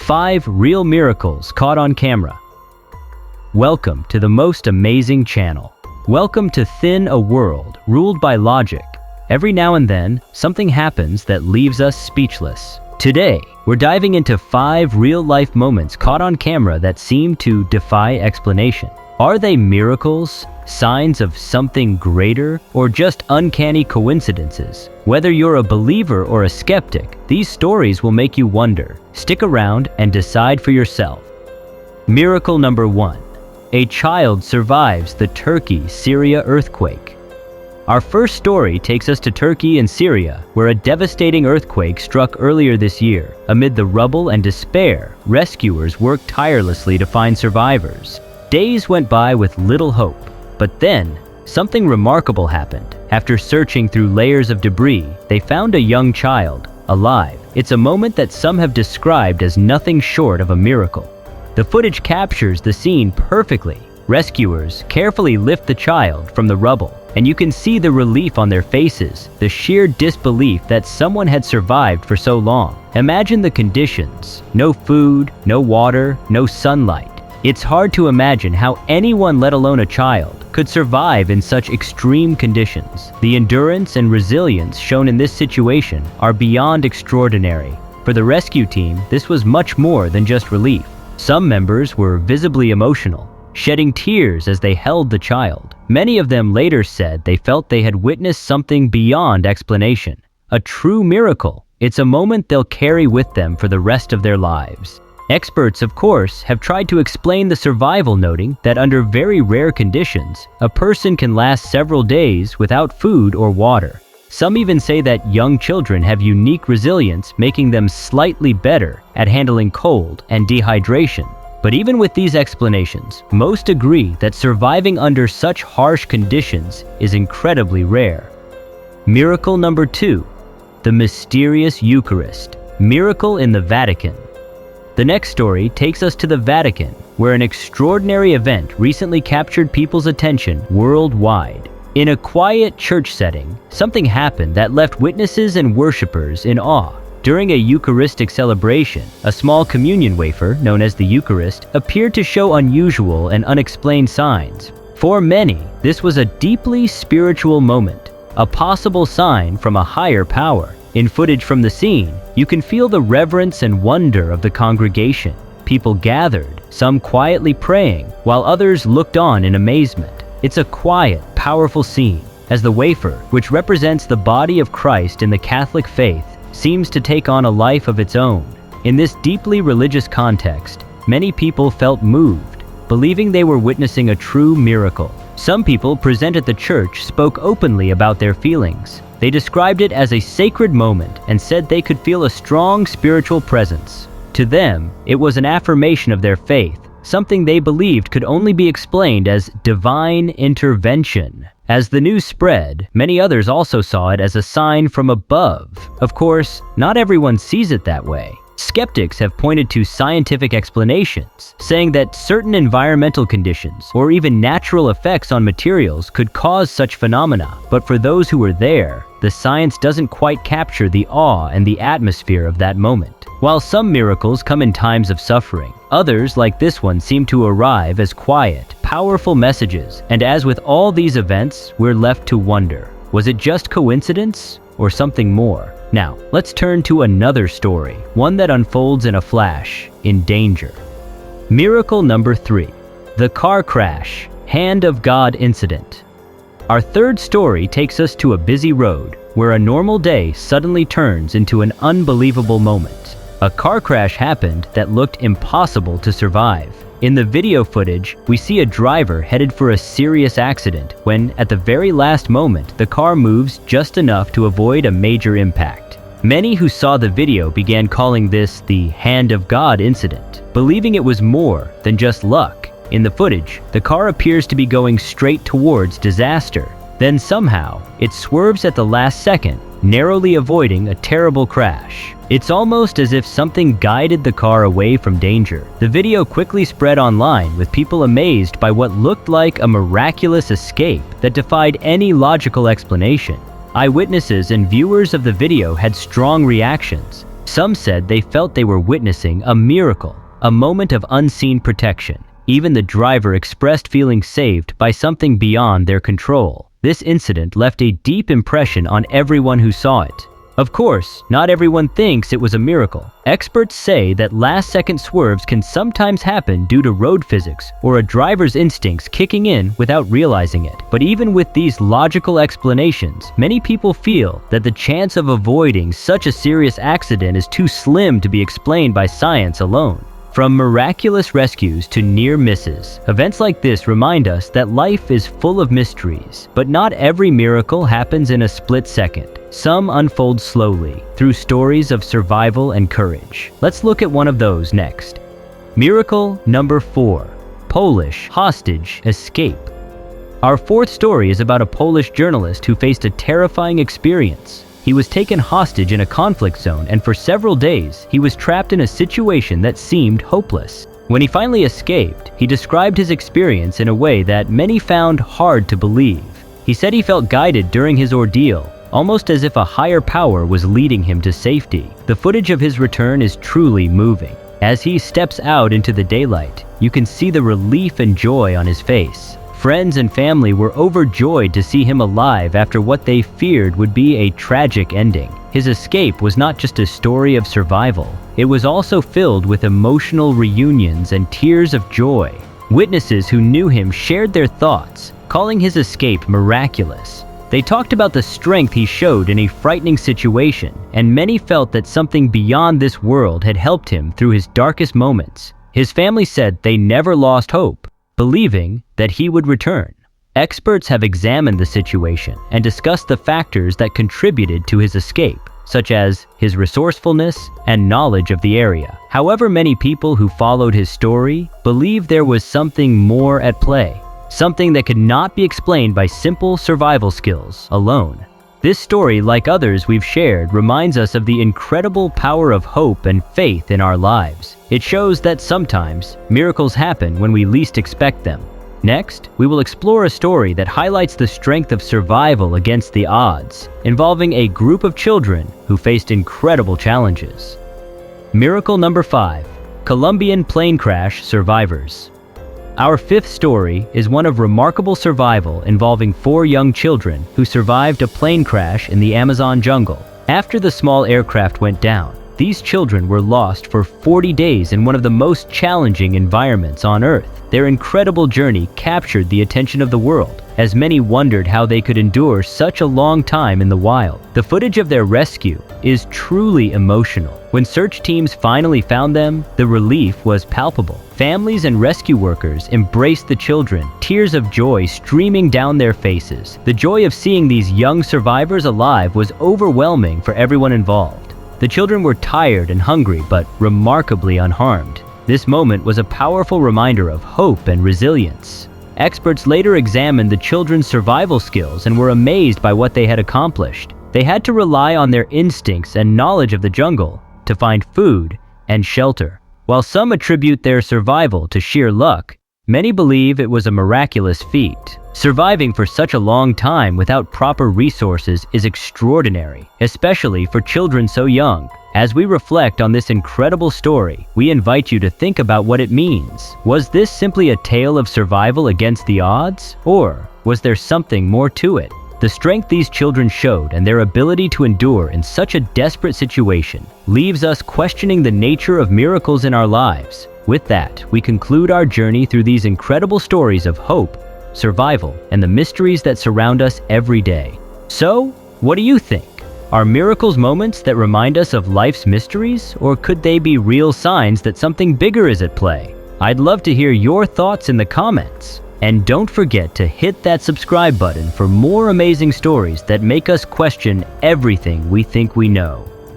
5 real miracles caught on camera. Welcome to the most amazing channel. Welcome to a world ruled by logic. Every now and then, something happens that leaves us speechless. Today, we're diving into 5 real-life moments caught on camera that seem to defy explanation. Are they miracles, signs of something greater, or just uncanny coincidences? Whether you're a believer or a skeptic, these stories will make you wonder. Stick around and decide for yourself. Miracle number 1. A child survives the Turkey-Syria earthquake. Our first story takes us to Turkey and Syria, where a devastating earthquake struck earlier this year. Amid the rubble and despair, rescuers worked tirelessly to find survivors. Days went by with little hope, but then something remarkable happened. After searching through layers of debris, they found a young child, alive. It's a moment that some have described as nothing short of a miracle. The footage captures the scene perfectly. Rescuers carefully lift the child from the rubble, and you can see the relief on their faces, the sheer disbelief that someone had survived for so long. Imagine the conditions: no food, no water, no sunlight. It's hard to imagine how anyone, let alone a child, could survive in such extreme conditions. The endurance and resilience shown in this situation are beyond extraordinary. For the rescue team, this was much more than just relief. Some members were visibly emotional, shedding tears as they held the child. Many of them later said they felt they had witnessed something beyond explanation, a true miracle. It's a moment they'll carry with them for the rest of their lives. Experts, of course, have tried to explain the survival, noting that under very rare conditions, a person can last several days without food or water. Some even say that young children have unique resilience, making them slightly better at handling cold and dehydration. But even with these explanations, most agree that surviving under such harsh conditions is incredibly rare. Miracle number 2. The mysterious Eucharist. Miracle in the Vatican. The next story takes us to the Vatican, where an extraordinary event recently captured people's attention worldwide. In a quiet church setting, something happened that left witnesses and worshippers in awe. During a Eucharistic celebration, a small communion wafer, known as the Eucharist, appeared to show unusual and unexplained signs. For many, this was a deeply spiritual moment, a possible sign from a higher power. In footage from the scene, you can feel the reverence and wonder of the congregation. People gathered, some quietly praying, while others looked on in amazement. It's a quiet, powerful scene, as the wafer, which represents the body of Christ in the Catholic faith, seems to take on a life of its own. In this deeply religious context, many people felt moved, believing they were witnessing a true miracle. Some people present at the church spoke openly about their feelings. They described it as a sacred moment and said they could feel a strong spiritual presence. To them, it was an affirmation of their faith, something they believed could only be explained as divine intervention. As the news spread, many others also saw it as a sign from above. Of course, not everyone sees it that way. Skeptics have pointed to scientific explanations, saying that certain environmental conditions or even natural effects on materials could cause such phenomena. But for those who were there, the science doesn't quite capture the awe and the atmosphere of that moment. While some miracles come in times of suffering, others, like this one, seem to arrive as quiet, powerful messages. And as with all these events, we're left to wonder, was it just coincidence or something more? Now, let's turn to another story, one that unfolds in a flash, in danger. Miracle number 3. The car crash, hand of God incident. Our third story takes us to a busy road, where a normal day suddenly turns into an unbelievable moment. A car crash happened that looked impossible to survive. In the video footage, we see a driver headed for a serious accident when, at the very last moment, the car moves just enough to avoid a major impact. Many who saw the video began calling this the hand of God incident, believing it was more than just luck. In the footage, the car appears to be going straight towards disaster. Then somehow, it swerves at the last second, narrowly avoiding a terrible crash. It's almost as if something guided the car away from danger. The video quickly spread online, with people amazed by what looked like a miraculous escape that defied any logical explanation. Eyewitnesses and viewers of the video had strong reactions. Some said they felt they were witnessing a miracle, a moment of unseen protection. Even the driver expressed feeling saved by something beyond their control. This incident left a deep impression on everyone who saw it. Of course, not everyone thinks it was a miracle. Experts say that last-second swerves can sometimes happen due to road physics or a driver's instincts kicking in without realizing it. But even with these logical explanations, many people feel that the chance of avoiding such a serious accident is too slim to be explained by science alone. From miraculous rescues to near misses, events like this remind us that life is full of mysteries. But not every miracle happens in a split second. Some unfold slowly, through stories of survival and courage. Let's look at one of those next. Miracle number 4. Polish hostage escape. Our fourth story is about a Polish journalist who faced a terrifying experience. He was taken hostage in a conflict zone, and for several days, he was trapped in a situation that seemed hopeless. When he finally escaped, he described his experience in a way that many found hard to believe. He said he felt guided during his ordeal, almost as if a higher power was leading him to safety. The footage of his return is truly moving. As he steps out into the daylight, you can see the relief and joy on his face. Friends and family were overjoyed to see him alive after what they feared would be a tragic ending. His escape was not just a story of survival, it was also filled with emotional reunions and tears of joy. Witnesses who knew him shared their thoughts, calling his escape miraculous. They talked about the strength he showed in a frightening situation, and many felt that something beyond this world had helped him through his darkest moments. His family said they never lost hope, believing that he would return. Experts have examined the situation and discussed the factors that contributed to his escape, such as his resourcefulness and knowledge of the area. However, many people who followed his story believe there was something more at play, something that could not be explained by simple survival skills alone. This story, like others we've shared, reminds us of the incredible power of hope and faith in our lives. It shows that sometimes miracles happen when we least expect them. Next, we will explore a story that highlights the strength of survival against the odds, involving a group of children who faced incredible challenges. Miracle number 5. Colombian plane crash survivors. Our fifth story is one of remarkable survival involving 4 young children who survived a plane crash in the Amazon jungle. After the small aircraft went down, these children were lost for 40 days in one of the most challenging environments on Earth. Their incredible journey captured the attention of the world, as many wondered how they could endure such a long time in the wild. The footage of their rescue is truly emotional. When search teams finally found them, the relief was palpable. Families and rescue workers embraced the children, tears of joy streaming down their faces. The joy of seeing these young survivors alive was overwhelming for everyone involved. The children were tired and hungry, but remarkably unharmed. This moment was a powerful reminder of hope and resilience. Experts later examined the children's survival skills and were amazed by what they had accomplished. They had to rely on their instincts and knowledge of the jungle to find food and shelter. While some attribute their survival to sheer luck, many believe it was a miraculous feat. Surviving for such a long time without proper resources is extraordinary, especially for children so young. As we reflect on this incredible story, we invite you to think about what it means. Was this simply a tale of survival against the odds? Or was there something more to it? The strength these children showed and their ability to endure in such a desperate situation leaves us questioning the nature of miracles in our lives. With that, we conclude our journey through these incredible stories of hope, survival, and the mysteries that surround us every day. So, what do you think? Are miracles moments that remind us of life's mysteries, or could they be real signs that something bigger is at play? I'd love to hear your thoughts in the comments. And don't forget to hit that subscribe button for more amazing stories that make us question everything we think we know.